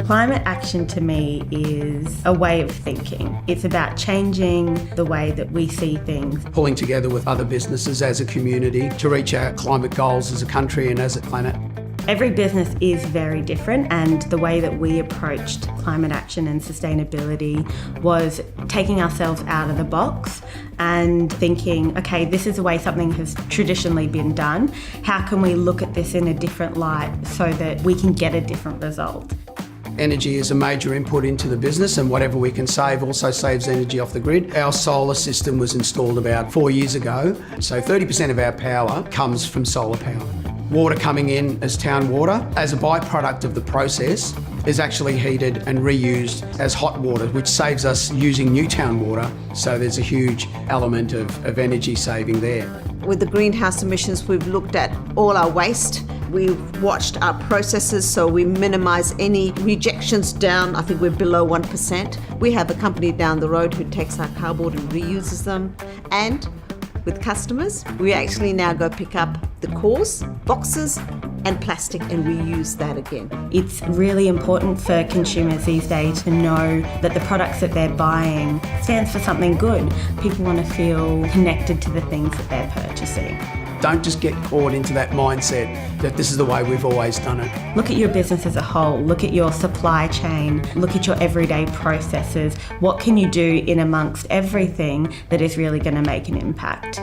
Climate action to me is a way of thinking. It's about changing the way that we see things. Pulling together with other businesses as a community to reach our climate goals as a country and as a planet. Every business is very different, and the way that we approached climate action and sustainability was taking ourselves out of the box and thinking, okay, this is the way something has traditionally been done. How can we look at this in a different light so that we can get a different result? Energy is a major input into the business, and whatever we can save also saves energy off the grid. Our solar system was installed about 4 years ago, so 30% of our power comes from solar power. Water coming in as town water, as a byproduct of the process, is actually heated and reused as hot water, which saves us using new town water. So there's a huge element of energy saving there. With the greenhouse emissions, we've looked at all our waste. We've watched our processes so we minimise any rejections down. I think we're below 1%. We have a company down the road who takes our cardboard and reuses them. And with customers, we actually now go pick up the cores, boxes and plastic and reuse that again. It's really important for consumers these days to know that the products that they're buying stands for something good. People want to feel connected to the things that they're purchasing. Don't just get caught into that mindset that this is the way we've always done it. Look at your business as a whole. Look at your supply chain. Look at your everyday processes. What can you do in amongst everything that is really going to make an impact?